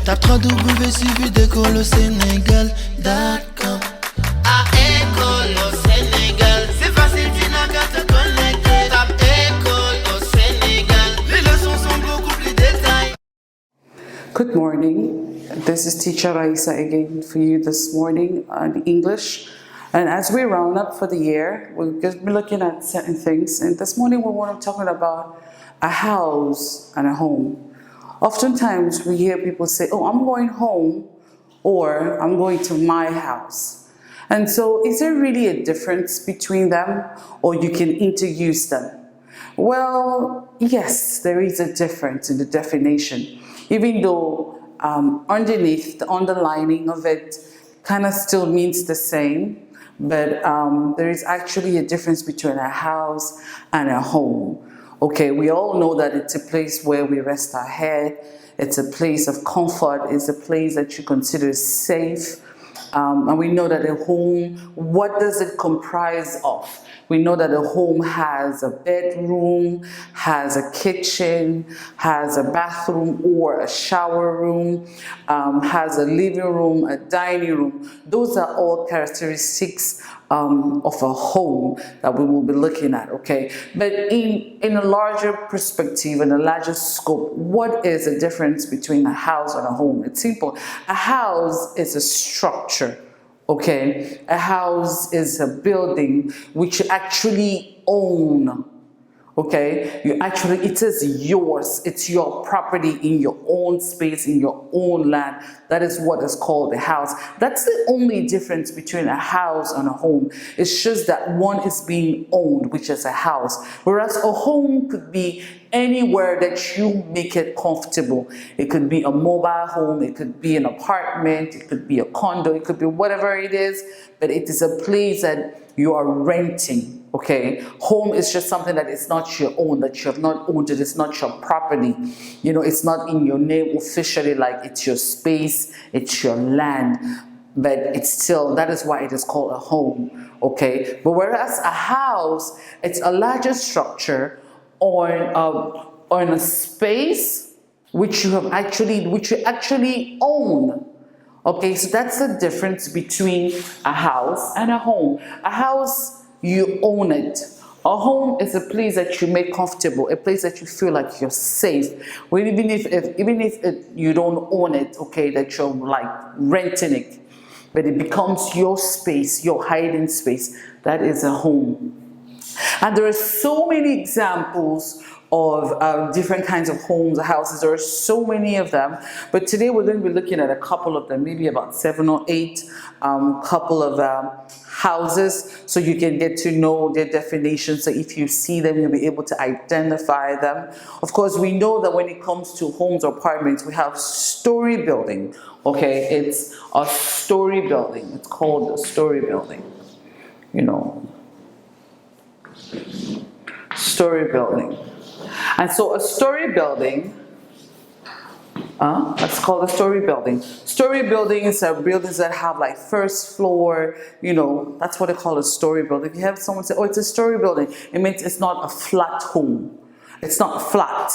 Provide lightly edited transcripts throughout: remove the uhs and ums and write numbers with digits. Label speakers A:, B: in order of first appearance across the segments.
A: Tape www.suividécole-au-sénégal.com. À École au Sénégal, c'est facile, tu n'as qu'à te connecter. Tape École au Sénégal, les leçons sont beaucoup plus détaillées.
B: Good morning. This is Teacher Raisa again for you this morning on English. And as we round up for the year, we're going to be looking at certain things. And this morning we want to talk about a house and a home. Oftentimes we hear people say, oh, I'm going home, or I'm going to my house. And so is there really a difference between them, or you can interuse them? Well, yes, there is a difference in the definition, even though underneath, the underlining of it kind of still means the same, but there is actually a difference between a house and a home. Okay, we all know that it's a place where we rest our head, it's a place of comfort, it's a place that you consider safe, and we know that a home, what does it comprise of? We know that a home has a bedroom, has a kitchen, has a bathroom or a shower room, has a living room, a dining room. Those are all characteristics of a home that we will be looking at, okay? But in a larger perspective, in a larger scope, what is the difference between a house and a home? It's simple. A house is a structure. Okay, a house is a building which you actually own. Okay, it is yours, it's your property in your own space, in your own land. That is what is called a house. That's the only difference between a house and a home. It's just that one is being owned, which is a house, whereas a home could be anywhere that you make it comfortable. It could be a mobile home, it could be an apartment, it could be a condo, it could be whatever it is, but it is a place that you are renting. Okay, home is just something that is not your own, that you have not owned it, it's not your property. You know, it's not in your name officially, like it's your space, it's your land, but it's still, that is why it is called a home. Okay, but whereas a house, it's a larger structure on a space which you actually own. Okay, so that's the difference between a house and a home. A house, you own it. A home is a place that you make comfortable, a place that you feel like you're safe. Well, even if you don't own it, okay, that you're like renting it, but it becomes your space, your hiding space. That is a home. And there are so many examples of different kinds of homes, houses. There are so many of them, but today we're going to be looking at a couple of them, maybe about 7 or 8 couple of houses, so you can get to know their definitions. So if you see them, you'll be able to identify them. Of course, we know that when it comes to homes or apartments, we have story building. Okay, it's a story building. It's called a story building. You know, story building. And so a story building, that's called a story building. Story buildings are buildings that have like first floor, you know, that's what they call a story building. If you have someone say, oh, it's a story building, it means it's not a flat home. It's not flat.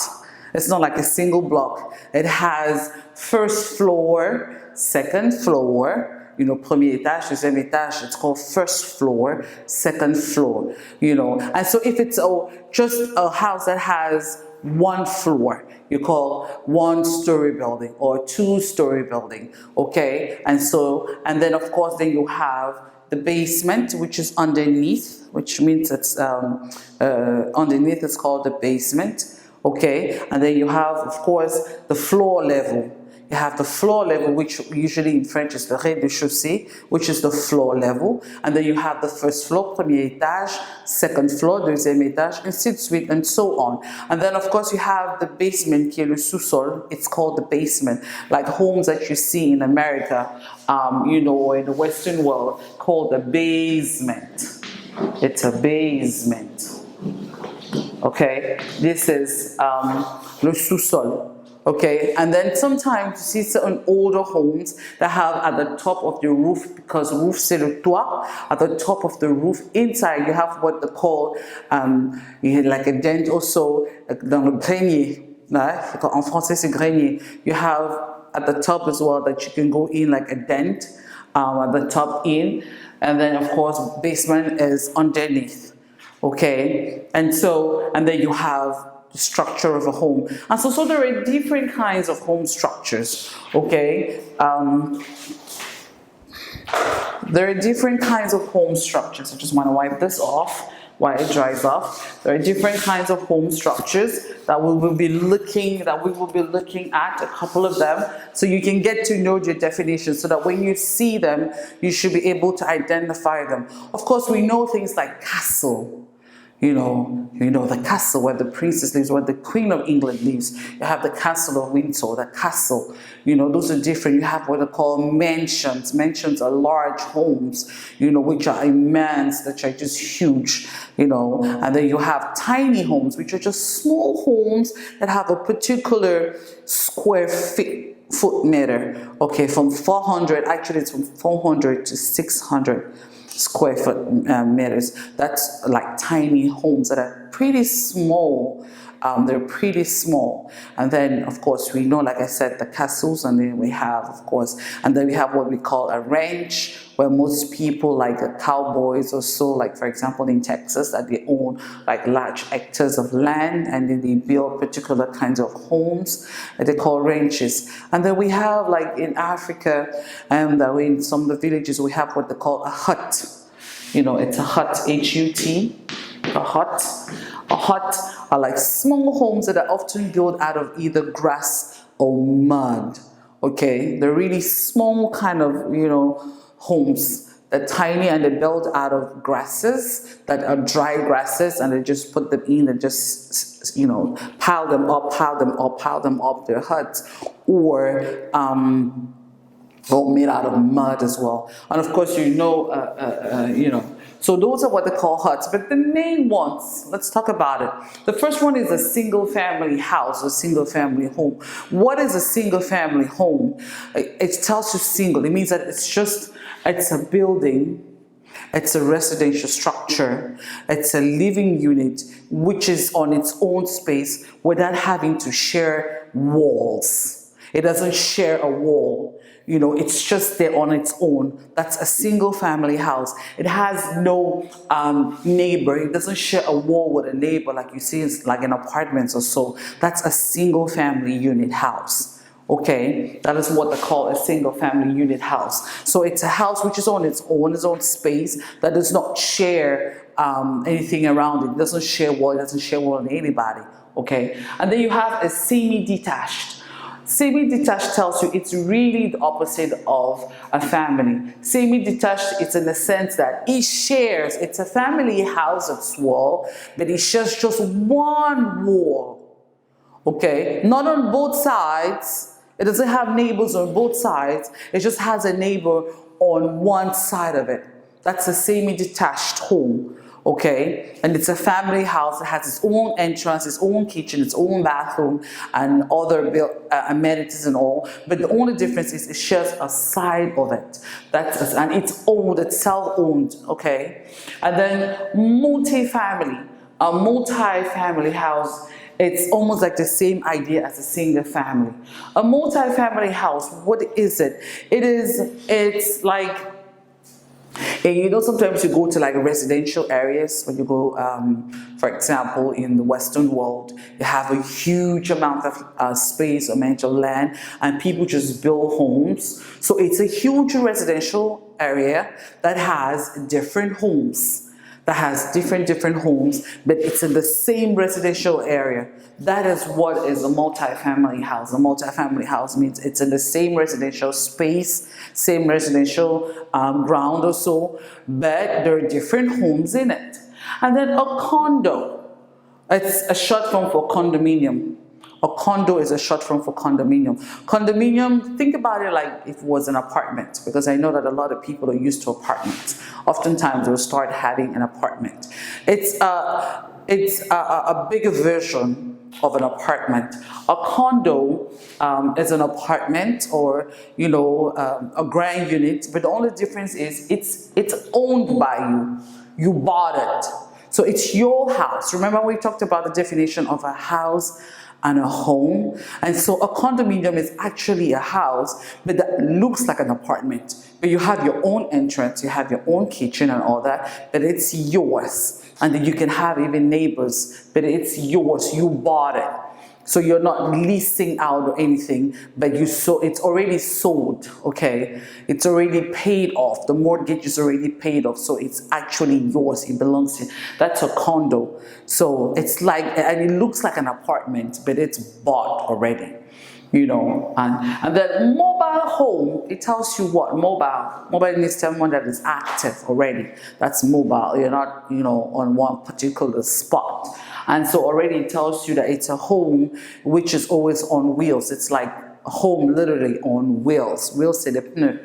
B: It's not like a single block. It has first floor, second floor, you know, premier étage, deuxième étage, it's called first floor, second floor, you know. And so if it's just a house that has one floor, you call one-story building or two-story building, okay? And then of course, then you have the basement, which is underneath, which means it's underneath, it's called the basement, okay? And then you have, of course, the floor level. You have the floor level, which usually in French is le rez-de-chaussée, which is the floor level. And then you have the first floor, premier étage, second floor, deuxième étage, ainsi de suite, and so on. And then, of course, you have the basement, qui est le sous-sol. It's called the basement, like homes that you see in America, you know, or in the Western world, called the basement. It's a basement. Okay, this is le sous-sol. Okay, and then sometimes you see certain older homes that have at the top of the roof, because roof c'est le toit, at the top of the roof, inside you have what they call like a dent also dans le grenier. En français c'est grenier. You have at the top as well that you can go in like a dent at the top in, and then of course basement is underneath. Okay, and then you have the structure of a home, and so there are different kinds of home structures. Okay, there are different kinds of home structures. I just want to wipe this off while it dries off. There are different kinds of home structures that we will be looking at, a couple of them, so you can get to know your definitions, so that when you see them, you should be able to identify them. Of course, we know things like castle. You know the castle where the princess lives, where the Queen of England lives. You have the Castle of Windsor, the castle. Those are different. You have what are called mansions. Mansions are large homes, which are immense, that are just huge, And then you have tiny homes, which are just small homes that have a particular square foot meter. Okay, from 400, actually it's from 400 to 600. Square foot meters. That's like tiny homes that are pretty small. They're pretty small. And then, of course, we know, like I said, the castles, and then we have, of course, and then we have what we call a ranch, where most people, like the cowboys or so, like for example in Texas, that they own like large hectares of land, and then they build particular kinds of homes that they call ranches. And then we have, like in Africa, and in some of the villages, we have what they call a hut. It's a hut, H-U-T, a hut. A hut are like small homes that are often built out of either grass or mud. Okay, they're really small kind of, homes. They're tiny, and they're built out of grasses that are dry grasses, and they just put them in and just, pile them up, their huts, or made out of mud as well. And of course, so those are what they call huts. But the main ones, let's talk about it. The first one is a single family house, a single family home. What is a single family home? It tells you single. It means that it's a building, it's a residential structure, it's a living unit which is on its own space without having to share walls. It doesn't share a wall. It's just there on its own. That's a single family house. It has no neighbor. It doesn't share a wall with a neighbor like you see like in apartments or so. That's a single family unit house. Okay, that is what they call a single family unit house. So it's a house which is on its own space, that does not share anything around it. It doesn't share wall. It doesn't share wall with anybody. Okay, and then you have a semi-detached. Semi-detached tells you it's really the opposite of a family. Semi-detached, it's in the sense that it shares, it's a family house as well, but it shares just one wall. Okay, not on both sides. It doesn't have neighbors on both sides. It just has a neighbor on one side of it. That's a semi-detached home. Okay, and it's a family house that has its own entrance, its own kitchen, its own bathroom, and other amenities and all. But the only difference is it shares a side of it. And it's owned, it's self-owned. Okay, and then multi-family, a multi-family house. It's almost like the same idea as a single family. A multi-family house, what is it? It's like, and sometimes you go to like residential areas, when you go, for example, in the Western world, you have a huge amount of space, amount of land, and people just build homes. So it's a huge residential area that has different homes. Different homes, but it's in the same residential area. That is what is a multi-family house. A multi-family house means it's in the same residential space, same residential ground or so, but there are different homes in it. And then a condo, it's a short form for condominium. A condo is a short form for condominium. Condominium, think about it like if it was an apartment, because I know that a lot of people are used to apartments. Oftentimes they'll start having an apartment. It's a bigger version of an apartment. A condo is an apartment, or a grand unit, but the only difference is it's owned by you. You bought it. So it's your house. Remember we talked about the definition of a house and a home. And so a condominium is actually a house, but that looks like an apartment. But you have your own entrance, you have your own kitchen and all that, but it's yours. And then you can have even neighbors, but it's yours, you bought it. So you're not leasing out or anything, but it's already sold, okay? It's already paid off. The mortgage is already paid off, so it's actually yours. It belongs to you. That's a condo. So it's like, and it looks like an apartment, but it's bought already, you know. And then mobile home, it tells you what? Mobile means someone that is active already. That's mobile. You're not, you know, on one particular spot. And so already it tells you that it's a home which is always on wheels. It's like a home literally on wheels. Wheels, c'est des pneus.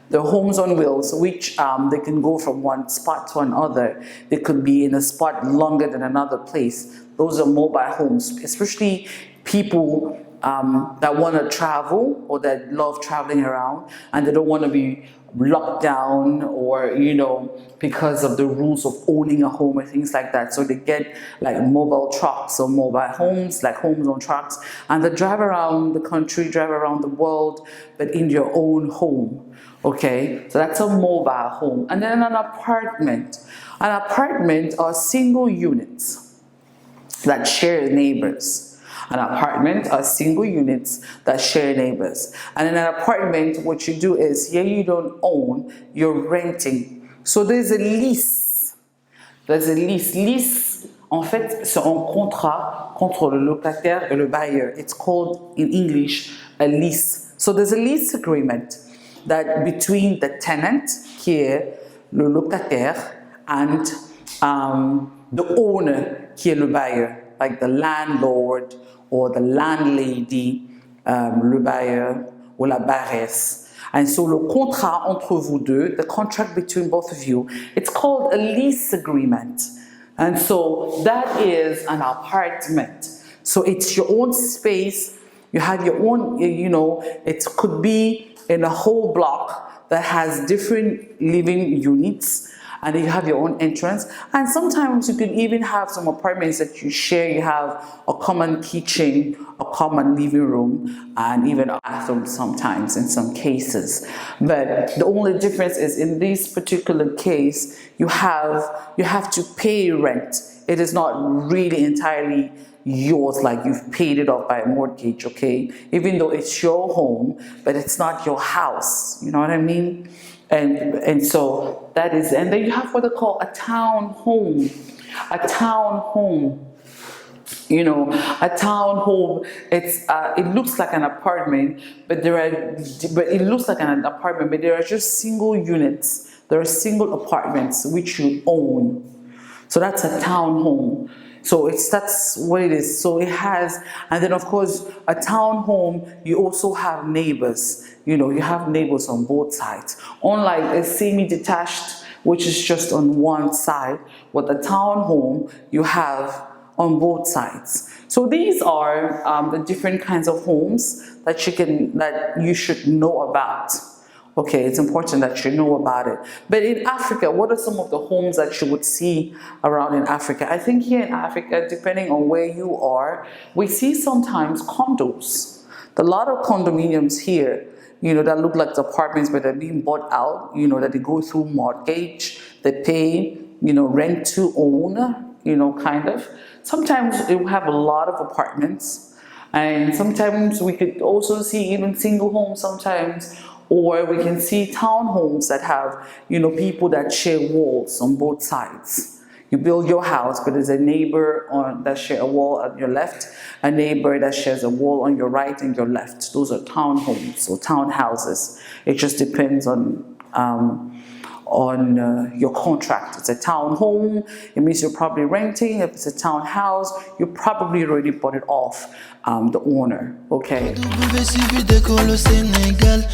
B: The homes on wheels, which they can go from one spot to another. They could be in a spot longer than another place. Those are mobile homes, especially people that want to travel or that love traveling around and they don't want to be locked down or, you know, because of the rules of owning a home or things like that. So they get like mobile trucks or mobile homes, like homes on trucks, and they drive around the country, drive around the world, but in your own home. Okay, so that's a mobile home. And then an apartment. An apartment are single units that share neighbors. An apartment are single units that share neighbors. And in an apartment, what you do is, here you don't own, you're renting. So there's a lease. There's a lease. Lease, en fait, c'est un contrat contre le locataire et le bailleur. It's called, in English, a lease. So there's a lease agreement that between the tenant, qui est le locataire, and the owner, qui est le bailleur, like the landlord, or the landlady, le bailleur, ou la bairresse. And so le contrat entre vous deux, the contract between both of you, it's called a lease agreement. And so that is an apartment. So it's your own space, you have your own, you know, it could be in a whole block that has different living units, and you have your own entrance. And sometimes you can even have some apartments that you share. You have a common kitchen, a common living room, and even a bathroom sometimes in some cases. But the only difference is in this particular case, you have to pay rent. It is not really entirely yours, like you've paid it off by a mortgage, okay? Even though it's your home, but it's not your house, you know what I mean? And so that is, and then you have what they call a town home. A town home, you know, a town home. It's it looks like an apartment, but it looks like an apartment, but there are just single units. There are single apartments which you own. So that's a town home. So that's what it is. So it has, and then of course, a town home, you also have neighbors. You know, you have neighbors on both sides. Unlike a semi-detached, which is just on one side, with a town home, you have on both sides. So these are the different kinds of homes that you should know about. Okay, it's important that you know about it. But in Africa, what are some of the homes that you would see around in Africa? I think here in Africa, depending on where you are, we see sometimes condos. A lot of condominiums here, you know, that look like apartments, but they're being bought out, you know, that they go through mortgage, they pay, you know, rent to own, you know, kind of. Sometimes it will have a lot of apartments, and sometimes we could also see even single homes sometimes, or we can see townhomes that have, you know, people that share walls on both sides. You build your house, but there's a neighbor that shares a wall on your left, a neighbor that shares a wall on your right and your left. Those are townhomes or townhouses. It just depends on your contract. It's a town home, it means you're probably renting. If it's a townhouse, you probably already bought it off the owner, okay?
A: W suivi d'école au Sénégal,